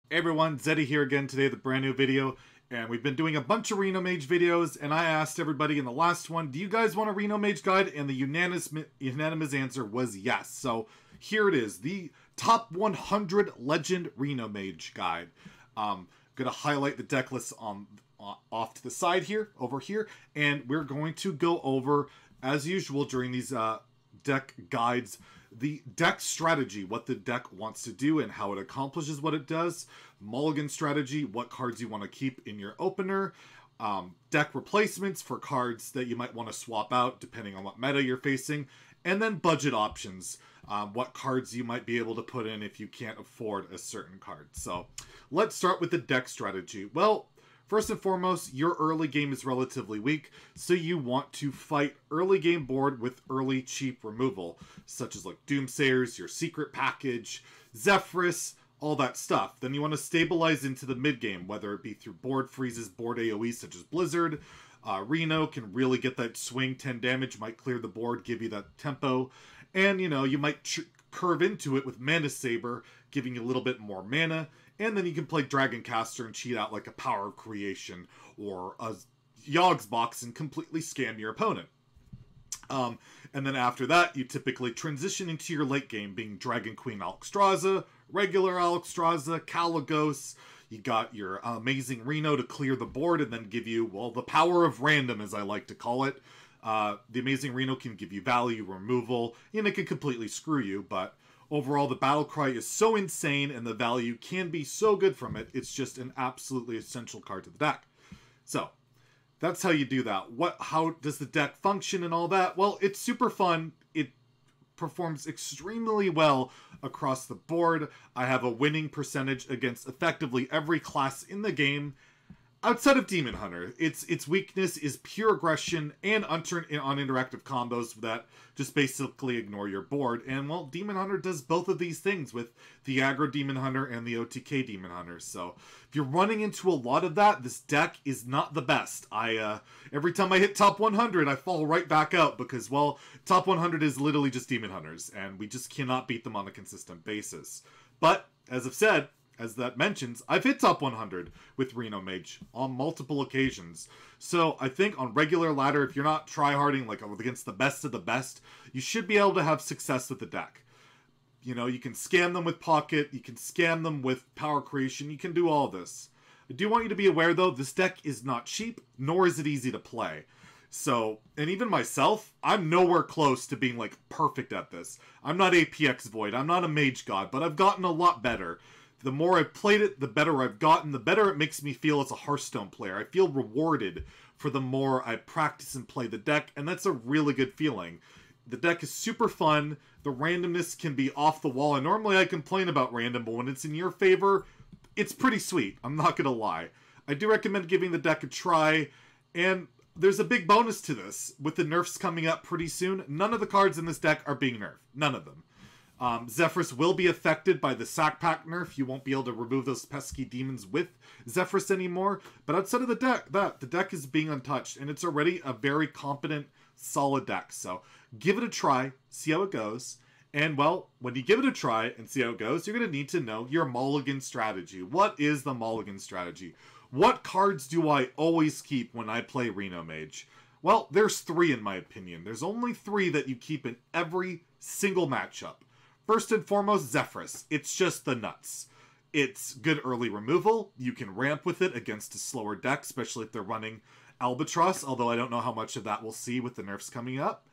Hey everyone, Zeddy here again today with a brand new video, and we've been doing a bunch of Reno Mage videos, and I asked everybody in the last one, do you guys want a Reno Mage guide? And the unanimous answer was yes. So here it is, the top 100 Legend Reno Mage guide. Gonna highlight the deck lists off to the side here, over here, and we're going to go over, as usual during these deck guides, the deck strategy, what the deck wants to do and how it accomplishes what it does, Mulligan Strategy, what cards you want to keep in your opener, deck replacements for cards that you might want to swap out depending on what meta you're facing, and then budget options, what cards you might be able to put in if you can't afford a certain card. So let's start with the deck strategy. Well, first and foremost, your early game is relatively weak, so you want to fight early game board with early cheap removal, such as like Doomsayers, your secret package, Zephrys, all that stuff. Then you want to stabilize into the mid game, whether it be through board freezes, board AoEs such as Blizzard. Reno can really get that swing, 10 damage, might clear the board, give you that tempo, and you know, you might curve into it with Mana Saber, giving you a little bit more mana. And then you can play Dragon Caster and cheat out like a Power of Creation or a Yogg's Box and completely scam your opponent. And then after that, you typically transition into your late game, being Dragon Queen Alexstrasza, regular Alexstrasza, Kalecgos. You got your amazing Reno to clear the board and then give you, well, the power of random, as I like to call it. The amazing Reno can give you value, removal, and it can completely screw you, but overall, the battle cry is so insane and the value can be so good from it. It's just an absolutely essential card to the deck. So that's how you do that. How does the deck function and all that? Well, it's super fun. It performs extremely well across the board. I have a winning percentage against effectively every class in the game. Outside of Demon Hunter, its weakness is pure aggression and uninteractive combos that just basically ignore your board. And, well, Demon Hunter does both of these things with the Aggro Demon Hunter and the OTK Demon Hunter. So, if you're running into a lot of that, this deck is not the best. Every time I hit top 100, I fall right back out because, well, top 100 is literally just Demon Hunters, and we just cannot beat them on a consistent basis. But, as I've said, as that mentions, I've hit top 100 with Reno Mage on multiple occasions. So I think on regular ladder, if you're not tryharding like against the best of the best, you should be able to have success with the deck. You know, you can scam them with Pocket, you can scam them with Power Creation, you can do all this. I do want you to be aware though, this deck is not cheap, nor is it easy to play. So, and even myself, I'm nowhere close to being like perfect at this. I'm not APX Void, I'm not a Mage God, but I've gotten a lot better. The more I've played it, the better I've gotten, the better it makes me feel as a Hearthstone player. I feel rewarded for the more I practice and play the deck, and that's a really good feeling. The deck is super fun, the randomness can be off the wall, and normally I complain about random, but when it's in your favor, it's pretty sweet, I'm not gonna lie. I do recommend giving the deck a try, and there's a big bonus to this. With the nerfs coming up pretty soon, none of the cards in this deck are being nerfed. None of them. Zephrys will be affected by the Sack Pack nerf. You won't be able to remove those pesky demons with Zephrys anymore. But outside of the deck, the deck is being untouched, and it's already a very competent, solid deck. So give it a try, see how it goes. And, well, when you give it a try and see how it goes, you're going to need to know your Mulligan Strategy. What is the Mulligan Strategy? What cards do I always keep when I play Reno Mage? Well, there's 3 in my opinion. There's only 3 that you keep in every single matchup. First and foremost, Zephrys. It's just the nuts. It's good early removal. You can ramp with it against a slower deck, especially if they're running Albatross, although I don't know how much of that we'll see with the nerfs coming up.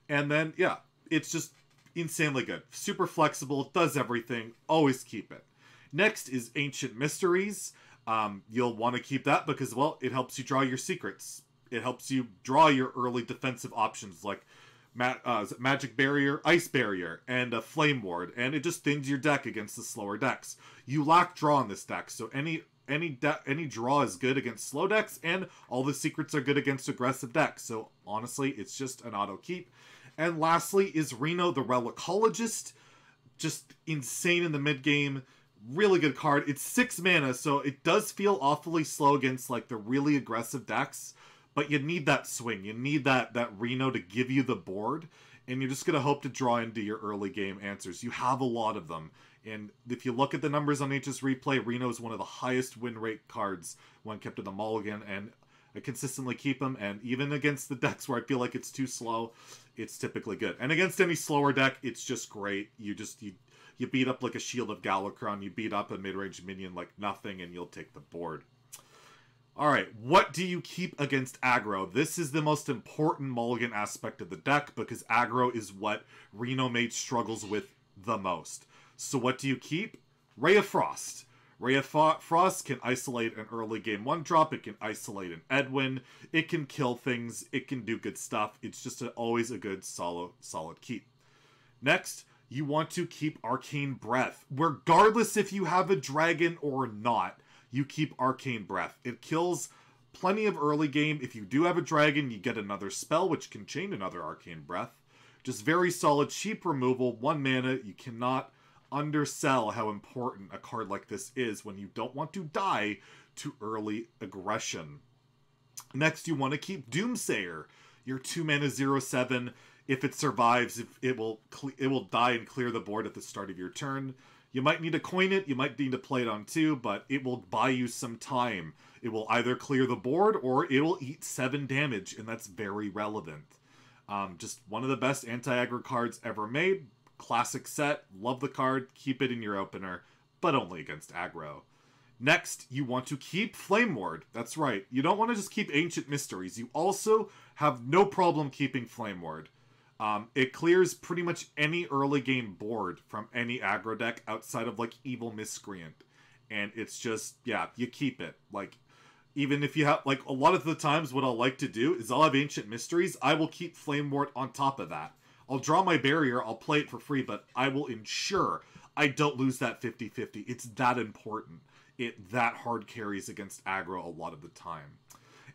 And then, yeah, it's just insanely good. Super flexible, does everything, always keep it. Next is Ancient Mysteries. You'll want to keep that because, well, it helps you draw your secrets. It helps you draw your early defensive options like Magic Barrier, Ice Barrier, and a Flame Ward, and it just thins your deck against the slower decks. You lack draw in this deck, so any draw is good against slow decks, and all the secrets are good against aggressive decks, so honestly, it's just an auto keep. And lastly is Reno the Relicologist, just insane in the mid game, really good card. It's 6 mana, so it does feel awfully slow against like the really aggressive decks, but you need that swing. You need that Reno to give you the board, and you're just going to hope to draw into your early game answers. You have a lot of them. And if you look at the numbers on HS Replay, Reno is one of the highest win rate cards when kept in the Mulligan, and I consistently keep him, and even against the decks where I feel like it's too slow, it's typically good. And against any slower deck, it's just great. You beat up like a Shield of Galakron, you beat up a mid-range minion like nothing, and you'll take the board. Alright, what do you keep against aggro? This is the most important Mulligan aspect of the deck, because aggro is what Reno Mage struggles with the most. So what do you keep? Ray of Frost. Ray of Frost can isolate an early game 1-drop, it can isolate an Edwin, it can kill things, it can do good stuff. It's just always a good solid keep. Next, you want to keep Arcane Breath. Regardless if you have a dragon or not, you keep Arcane Breath. It kills plenty of early game. If you do have a dragon, you get another spell, which can chain another Arcane Breath. Just very solid, cheap removal, 1 mana. You cannot undersell how important a card like this is when you don't want to die to early aggression. Next, you want to keep Doomsayer. Your 2 mana 0/7. If it survives, it will die and clear the board at the start of your turn. You might need to coin it, you might need to play it on 2, but it will buy you some time. It will either clear the board or it will eat 7 damage, and that's very relevant. Just one of the best anti-aggro cards ever made. Classic set, love the card, keep it in your opener, but only against aggro. Next, you want to keep Flame Ward. That's right, you don't want to just keep Ancient Mysteries. You also have no problem keeping Flame Ward. It clears pretty much any early game board from any aggro deck outside of like Evil Miscreant. And it's just, yeah, you keep it. Like, even if you have, like, a lot of the times what I'll like to do is I'll have Ancient Mysteries, I will keep Flame Ward on top of that. I'll draw my barrier, I'll play it for free, but I will ensure I don't lose that 50-50. It's that important. It that hard carries against aggro a lot of the time.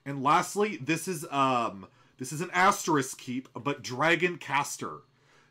And lastly, this is an asterisk keep, but Dragon Caster.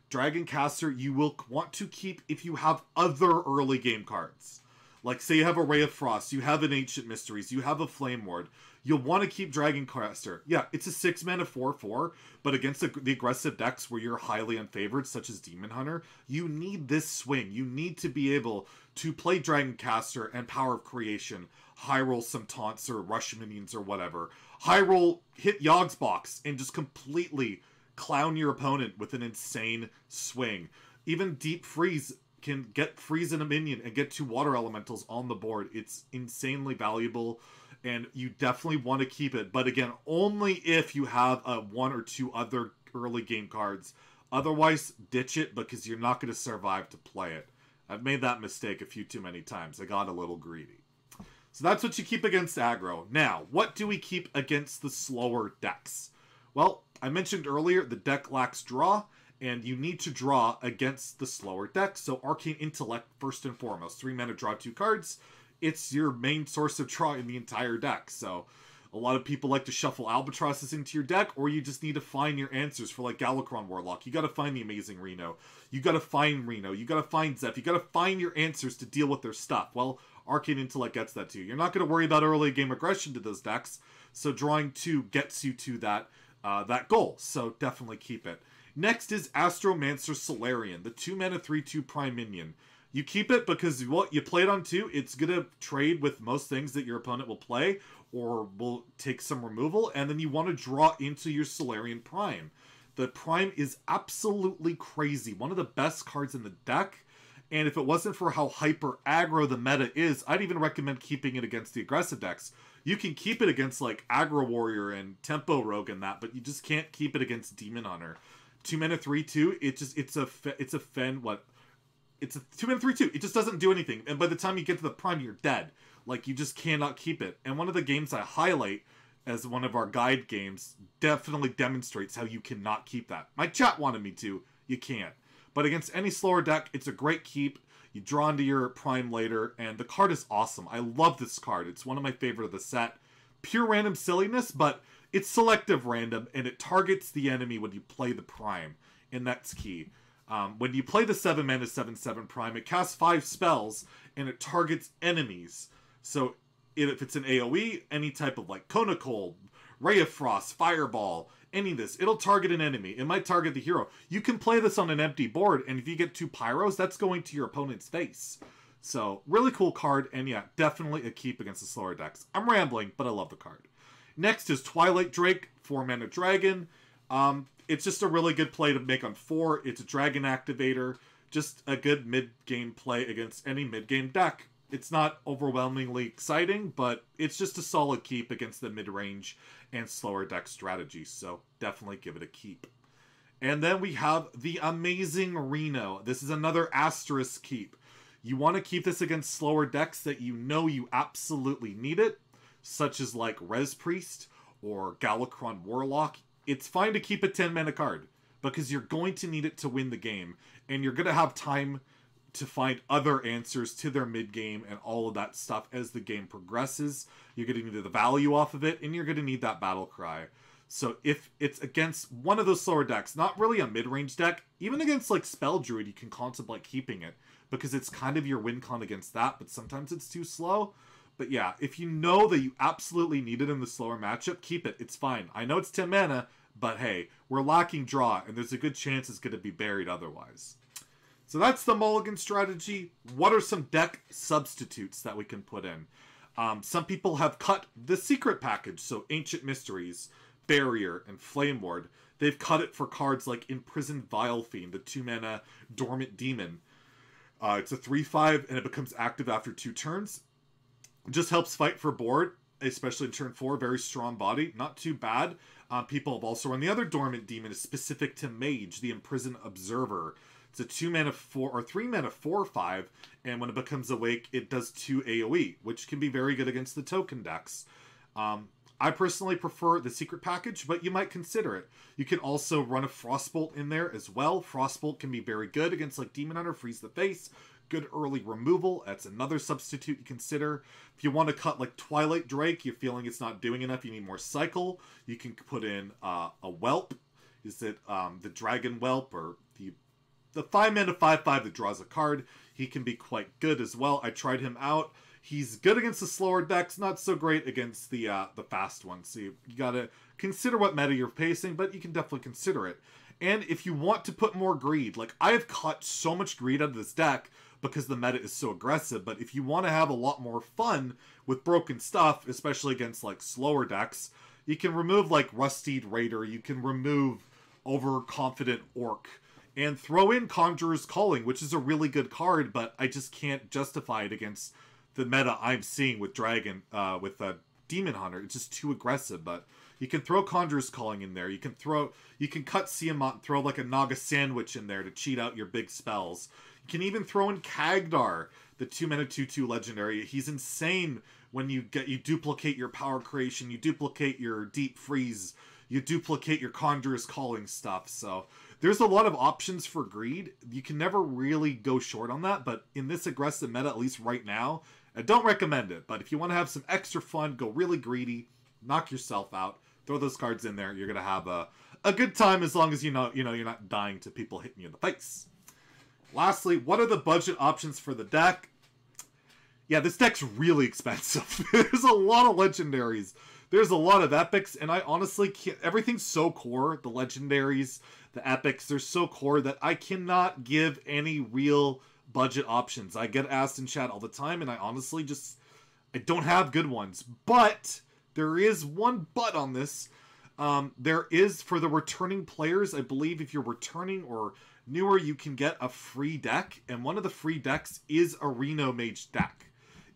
Dragon Caster you will want to keep if you have other early game cards. Like, say you have a Ray of Frost, you have an Ancient Mysteries, you have a Flame Ward. You'll want to keep Dragon Caster. Yeah, it's a 6 mana 4/4, but against the aggressive decks where you're highly unfavored, such as Demon Hunter, you need this swing. You need to be able to play Dragon Caster and Power of Creation, high roll some taunts or rush minions or whatever. High roll, hit Yogg's Box, and just completely clown your opponent with an insane swing. Even Deep Freeze can get freeze in a minion and get 2 water elementals on the board. It's insanely valuable, and you definitely want to keep it. But again, only if you have 1 or 2 other early game cards. Otherwise, ditch it because you're not going to survive to play it. I've made that mistake a few too many times. I got a little greedy. So that's what you keep against aggro. Now, what do we keep against the slower decks? Well, I mentioned earlier, the deck lacks draw, and you need to draw against the slower decks. So Arcane Intellect, first and foremost. 3 mana, draw 2 cards. It's your main source of draw in the entire deck. So a lot of people like to shuffle Albatrosses into your deck, or you just need to find your answers for, like, Galakron Warlock. You got to find the amazing Reno. You got to find Reno. You got to find Zeph. You got to find your answers to deal with their stuff. Well, Arcane Intellect gets that to you. You're not going to worry about early game aggression to those decks, so drawing 2 gets you to that goal. So definitely keep it. Next is Astromancer Solarian, the 2 mana 3/2 prime minion. You keep it because what you play it on 2, it's going to trade with most things that your opponent will play or will take some removal, and then you want to draw into your Solarian Prime. The Prime is absolutely crazy. One of the best cards in the deck, and if it wasn't for how hyper aggro the meta is, I'd even recommend keeping it against the aggressive decks. You can keep it against, like, Aggro Warrior and Tempo Rogue and that, but you just can't keep it against Demon Hunter. 2 mana 3/2, it's a 2 mana 3/2. It just doesn't do anything. And by the time you get to the prime, you're dead. Like, you just cannot keep it. And one of the games I highlight as one of our guide games definitely demonstrates how you cannot keep that. My chat wanted me to. You can't. But against any slower deck, it's a great keep. You draw into your prime later, and the card is awesome. I love this card. It's one of my favorite of the set. Pure random silliness, but it's selective random, and it targets the enemy when you play the prime, and that's key. When you play the 7 mana 7/7 prime, it casts 5 spells, and it targets enemies. So if it's an AoE, any type of, like, Conical, Ray of Frost, Fireball, any of this. It'll target an enemy. It might target the hero. You can play this on an empty board, and if you get 2 Pyros, that's going to your opponent's face. So, really cool card, and yeah, definitely a keep against the slower decks. I'm rambling, but I love the card. Next is Twilight Drake, 4-mana dragon. It's just a really good play to make on 4. It's a dragon activator. Just a good mid-game play against any mid-game deck. It's not overwhelmingly exciting, but it's just a solid keep against the mid-range and slower deck strategies. So definitely give it a keep. And then we have the amazing Reno. This is another asterisk keep. You want to keep this against slower decks that you know you absolutely need it, such as like Res Priest or Galakron Warlock. It's fine to keep a 10-mana card because you're going to need it to win the game, and you're going to have time to find other answers to their mid-game and all of that stuff as the game progresses. You're going to need the value off of it, and you're going to need that battle cry. So if it's against one of those slower decks, not really a mid-range deck, even against like Spell Druid, you can contemplate keeping it because it's kind of your win con against that, but sometimes it's too slow. But yeah, if you know that you absolutely need it in the slower matchup, keep it. It's fine. I know it's 10 mana, but hey, we're lacking draw, and there's a good chance it's going to be buried otherwise. So that's the Mulligan strategy. What are some deck substitutes that we can put in? Some people have cut the secret package, so Ancient Mysteries, Barrier, and Flame Ward. They've cut it for cards like Imprisoned Vile Fiend, the 2-mana Dormant Demon. It's a 3/5, and it becomes active after 2 turns. It just helps fight for board, especially in turn 4. Very strong body. Not too bad. People have also run the other Dormant Demon, is specific to Mage, the Imprisoned Observer. It's a 2-mana 4 or 3-mana 4/5, and when it becomes awake, it does 2 AoE, which can be very good against the token decks. I personally prefer the secret package, but you might consider it. You can also run a Frostbolt in there as well. Frostbolt can be very good against like Demon Hunter, Freeze the Face. Good early removal. That's another substitute you consider. If you want to cut like Twilight Drake, you're feeling it's not doing enough, you need more cycle, you can put in a Whelp. Is it the Dragon Whelp or the 5-mana 5/5 that draws a card? He can be quite good as well. I tried him out. He's good against the slower decks, not so great against the fast ones. So you gotta consider what meta you're facing, but you can definitely consider it. And if you want to put more greed, like I have cut so much greed out of this deck because the meta is so aggressive, but if you want to have a lot more fun with broken stuff, especially against like slower decks, you can remove like Rustied Raider, you can remove Overconfident Orc, and throw in Conjurer's Calling, which is a really good card, but I just can't justify it against the meta I'm seeing with Dragon, with Demon Hunter. It's just too aggressive, but you can throw Conjurer's Calling in there. You can cut Tiamat and throw like a Naga Sandwich in there to cheat out your big spells. You can even throw in Kagdar, the 2-mana 2/2 legendary. He's insane when you duplicate your power creation, you duplicate your deep freeze, you duplicate your Conjurer's Calling stuff. So there's a lot of options for greed. You can never really go short on that, but in this aggressive meta, at least right now, I don't recommend it. But if you want to have some extra fun, go really greedy, knock yourself out, throw those cards in there. You're gonna have a good time as long as you're not dying to people hitting you in the face. Lastly, what are the budget options for the deck? Yeah, this deck's really expensive. There's a lot of legendaries. There's a lot of epics, and I honestly can't. Everything's so core. The legendaries, the epics, they're so core that I cannot give any real budget options. I get asked in chat all the time, and I honestly I don't have good ones. But there is one but on this. There is, for the returning players, I believe if you're returning or newer, you can get a free deck, and one of the free decks is a Reno Mage deck.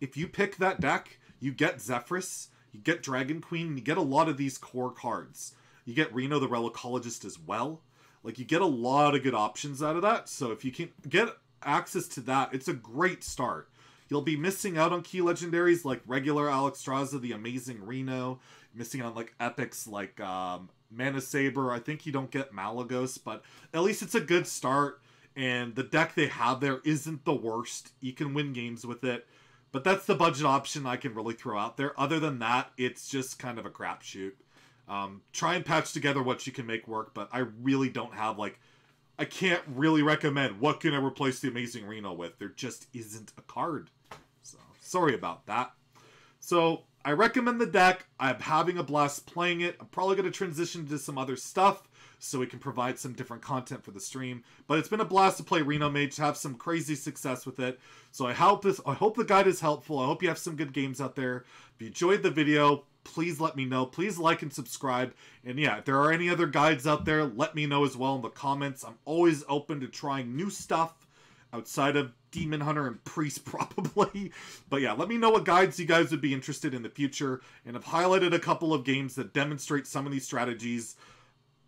If you pick that deck, you get Zephrys, you get Dragon Queen, and you get a lot of these core cards. You get Reno the Relicologist as well. Like, you get a lot of good options out of that, so if you can get access to that, it's a great start. You'll be missing out on key legendaries like regular Alexstrasza, the amazing Reno, missing out on like epics like Mana Saber. I think you don't get Malagos, but at least it's a good start, and the deck they have there isn't the worst. You can win games with it, but that's the budget option I can really throw out there. Other than that, it's just kind of a crapshoot. Try and patch together what you can make work, but I really don't have I can't really recommend what can I replace the amazing Reno with. There just isn't a card. So sorry about that. So I recommend the deck. I'm having a blast playing it. I'm probably going to transition to some other stuff so we can provide some different content for the stream. But it's been a blast to play Reno Mage, have some crazy success with it. So I hope the guide is helpful. I hope you have some good games out there. If you enjoyed the video, please let me know. Please like and subscribe. And yeah, if there are any other guides out there, let me know as well in the comments. I'm always open to trying new stuff outside of Demon Hunter and Priest, probably. But yeah, let me know what guides you guys would be interested in the future. And I've highlighted a couple of games that demonstrate some of these strategies.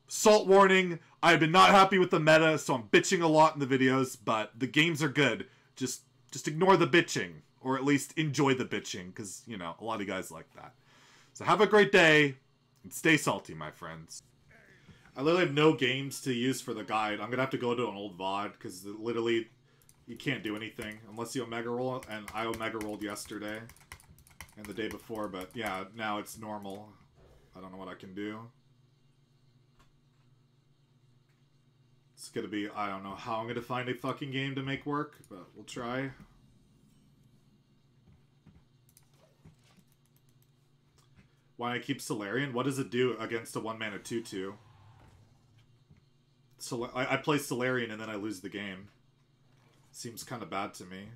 Salt warning, I've been not happy with the meta, so I'm bitching a lot in the videos, but the games are good. Just ignore the bitching, or at least enjoy the bitching, because, you know, a lot of you guys like that. So have a great day, and stay salty, my friends. I literally have no games to use for the guide. I'm going to have to go to an old VOD, because literally, you can't do anything unless you Omega Roll, and I Omega Rolled yesterday, and the day before, but yeah, now it's normal. I don't know what I can do. It's gonna be, I don't know how I'm gonna find a fucking game to make work, but we'll try. Why I keep Solarian? What does it do against a 1-mana 2/2? So I play Solarian and then I lose the game. Seems kind of bad to me.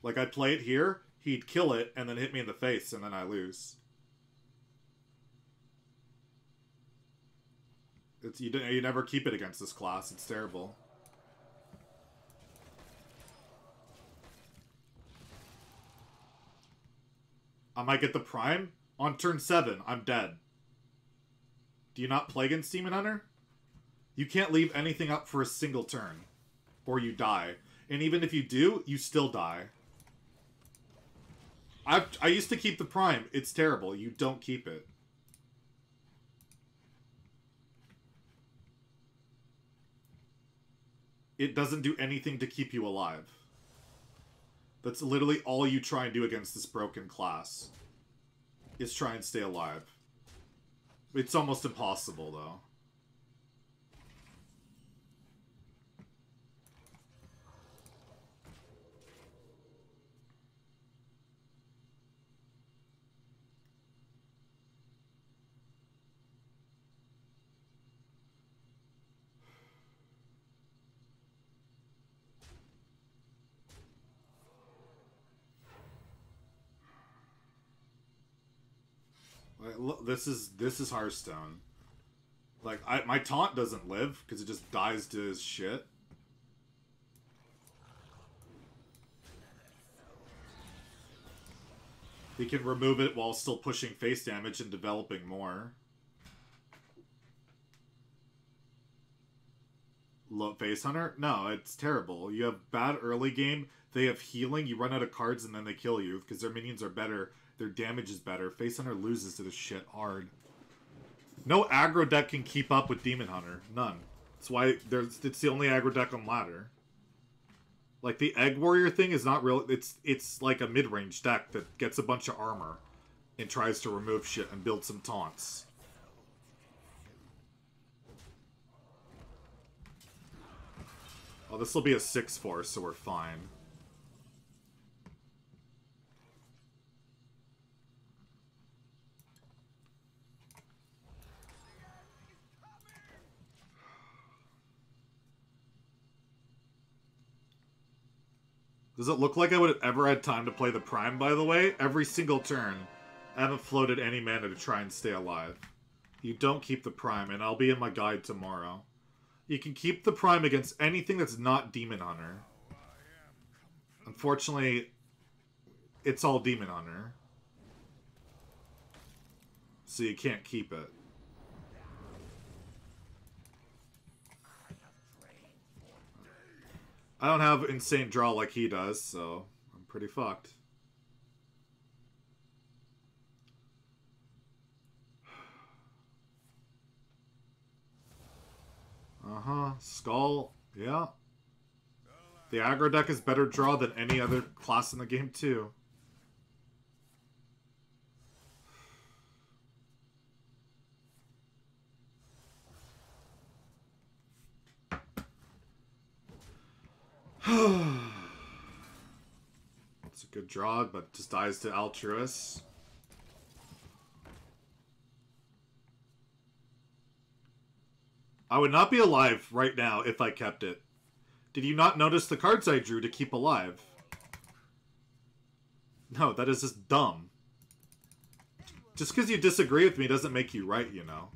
Like, I'd play it here, he'd kill it, and then hit me in the face, and then I lose. You never keep it against this class. It's terrible. I might get the Prime. On turn 7, I'm dead. Do you not play against Demon Hunter? You can't leave anything up for a single turn. Or you die. And even if you do, you still die. I used to keep the Prime. It's terrible. You don't keep it. It doesn't do anything to keep you alive. That's literally all you try and do against this broken class. Is try and stay alive. It's almost impossible, though. Look, this is Hearthstone. Like, my taunt doesn't live because it just dies to his shit. He can remove it while still pushing face damage and developing more. Low Face Hunter? No, it's terrible. You have bad early game, they have healing, you run out of cards and then they kill you because their minions are better. Their damage is better. Face Hunter loses to this shit hard. No aggro deck can keep up with Demon Hunter. None. That's why it's the only aggro deck on ladder. Like, the Egg Warrior thing is not real. It's like a mid-range deck that gets a bunch of armor and tries to remove shit and build some taunts. Oh, this will be a 6/4, so we're fine. Does it look like I would have ever had time to play the Prime, by the way? Every single turn, I haven't floated any mana to try and stay alive. You don't keep the Prime, and I'll be in my guide tomorrow. You can keep the Prime against anything that's not Demon Hunter. Unfortunately, it's all Demon Hunter. So you can't keep it. I don't have insane draw like he does, so I'm pretty fucked. Uh-huh. Skull. Yeah. The aggro deck is better draw than any other class in the game, too. It's a good draw, but just dies to Altruist. I would not be alive right now if I kept it. Did you not notice the cards I drew to keep alive? No, that is just dumb. Just because you disagree with me doesn't make you right, you know.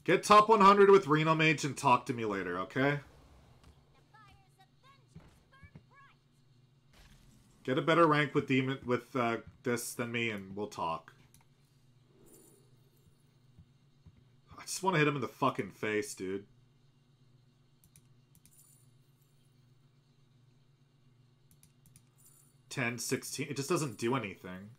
Get top 100 with Reno Mage and talk to me later, okay? Get a better rank with this than me and we'll talk. I just want to hit him in the fucking face, dude. $10, $16. It just doesn't do anything.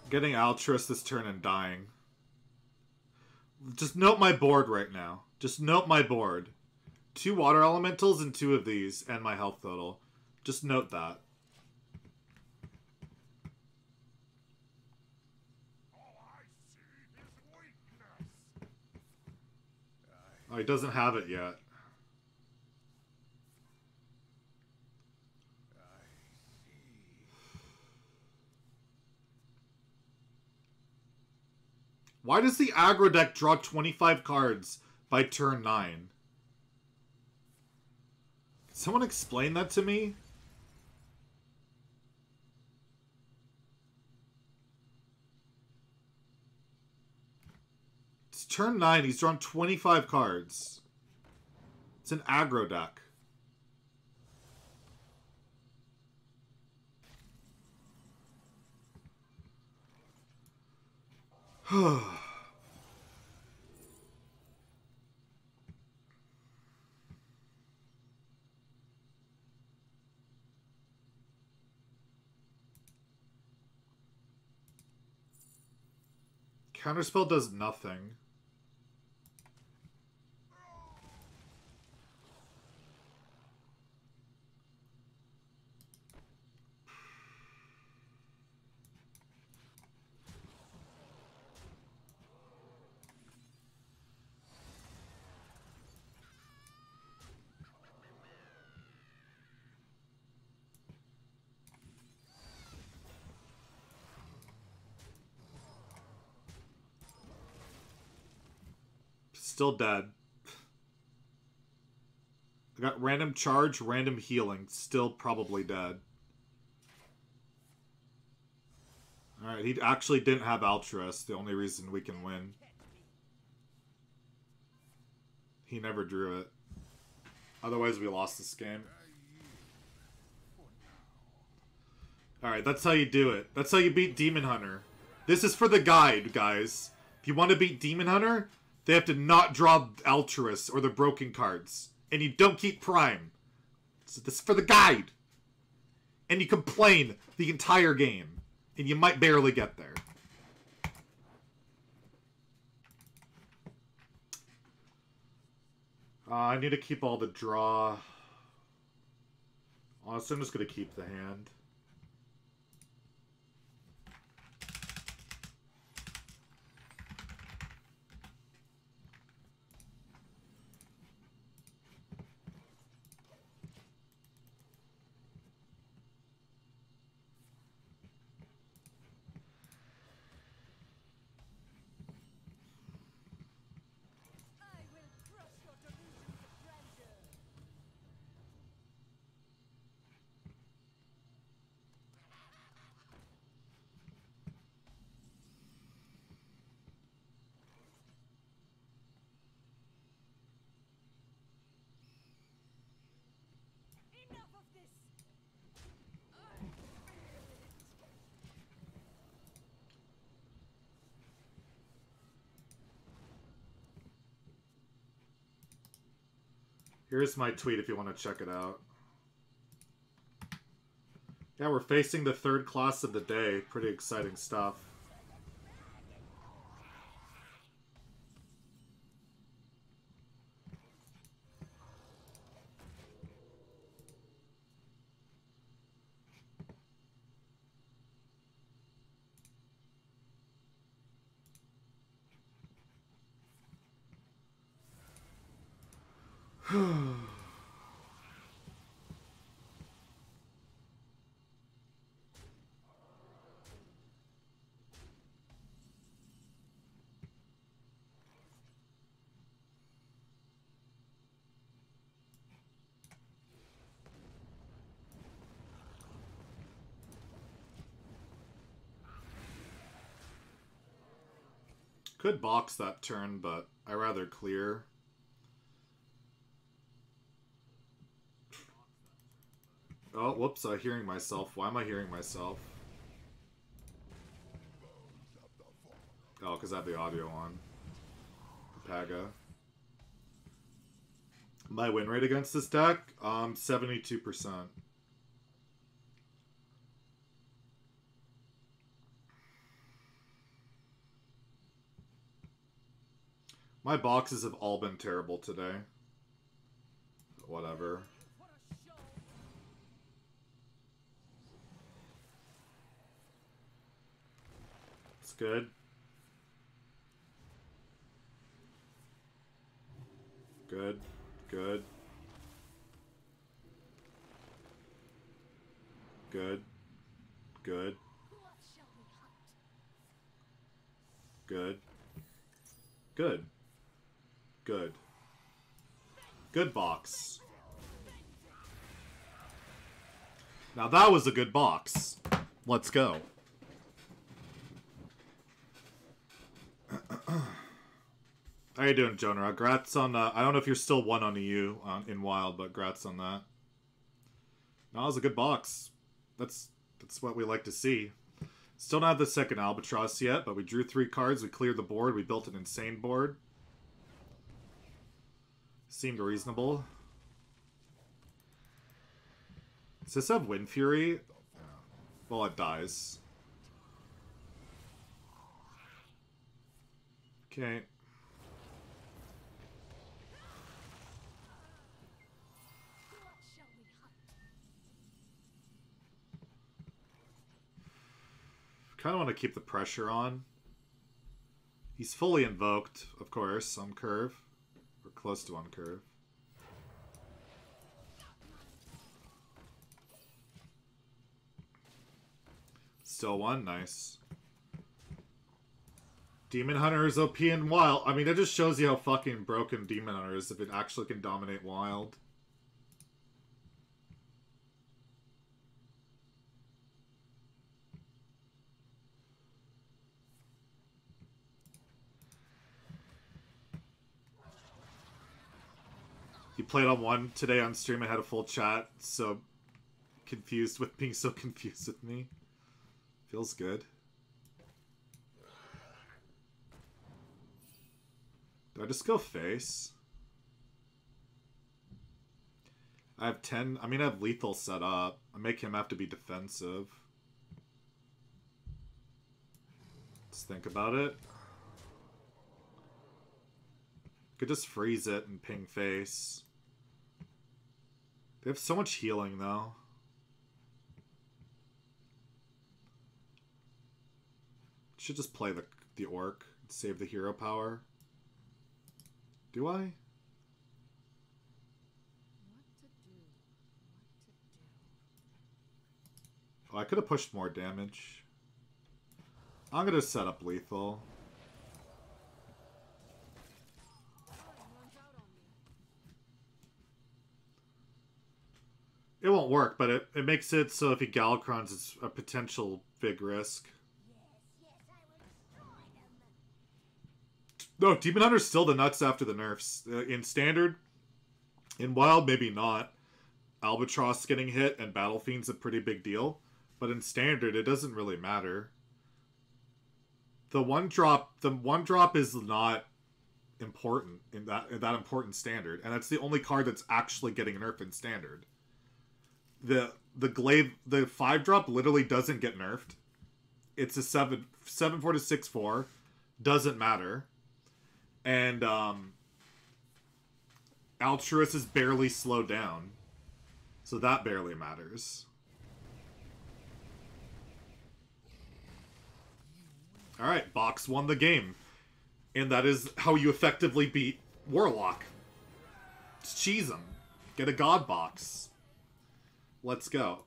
Getting Altruist this turn and dying. Just note my board right now. Just note my board. 2 water elementals and 2 of these, and my health total. Just note that. Oh, he doesn't have it yet. Why does the aggro deck draw 25 cards by turn 9? Can someone explain that to me? It's turn 9, he's drawn 25 cards. It's an aggro deck. Counterspell does nothing. Still dead. I got random charge, random healing. Still probably dead. Alright, he actually didn't have Altruist. The only reason we can win. He never drew it. Otherwise we lost this game. Alright, that's how you do it. That's how you beat Demon Hunter. This is for the guide, guys. If you want to beat Demon Hunter, they have to not draw Altruist or the broken cards. And you don't keep Prime. So this is for the guide. And you complain the entire game. And you might barely get there. I need to keep all the draw. Honestly, I'm just going to keep the hand. Here's my tweet if you want to check it out. Yeah, we're facing the 3rd class of the day. Pretty exciting stuff. Could box that turn, but I rather clear. Oh, whoops, I'm hearing myself. Why am I hearing myself? Oh, because I have the audio on. Paga. My win rate against this deck? 72%. My boxes have all been terrible today. Whatever. It's good. Good. Good. Good. Good. Good. Good. Good. Good box. Now that was a good box. Let's go. How you doing, Jonah? Grats on, I don't know if you're still 1 on EU in Wild, but grats on that. No, that was a good box. That's what we like to see. Still not have the second Albatross yet, but we drew 3 cards, we cleared the board, we built an insane board. Seemed reasonable. Does this have Wind Fury? Well, it dies. Okay. Kind of want to keep the pressure on. He's fully invoked, of course, on curve. Or close to on curve. Still 1, nice. Demon Hunter is OP in Wild. I mean, that just shows you how fucking broken Demon Hunter is if it actually can dominate Wild. He played on 1 today on stream. I had a full chat, so confused with being so confused with me. Feels good. Do I just go face? I have 10. I mean, I have lethal set up. I make him have to be defensive. Let's think about it. Could just freeze it and ping face. They have so much healing, though. Should just play the orc and save the hero power. Do I? Oh, I could have pushed more damage. I'm gonna set up lethal. It won't work, but it makes it so if he Galacrons, it's a potential big risk. No, Demon Hunter's still the nuts after the nerfs. In Standard, in Wild, maybe not. Albatross getting hit and Battle Fiend's a pretty big deal. But in Standard, it doesn't really matter. The one drop is not important in that important Standard, and that's the only card that's actually getting nerfed in Standard. The 5-drop literally doesn't get nerfed. It's a 7/4 to 6/4. Doesn't matter. And Altruist is barely slowed down. So that barely matters. Alright, Box won the game. And that is how you effectively beat Warlock. cheese them. Get a god box. Let's go.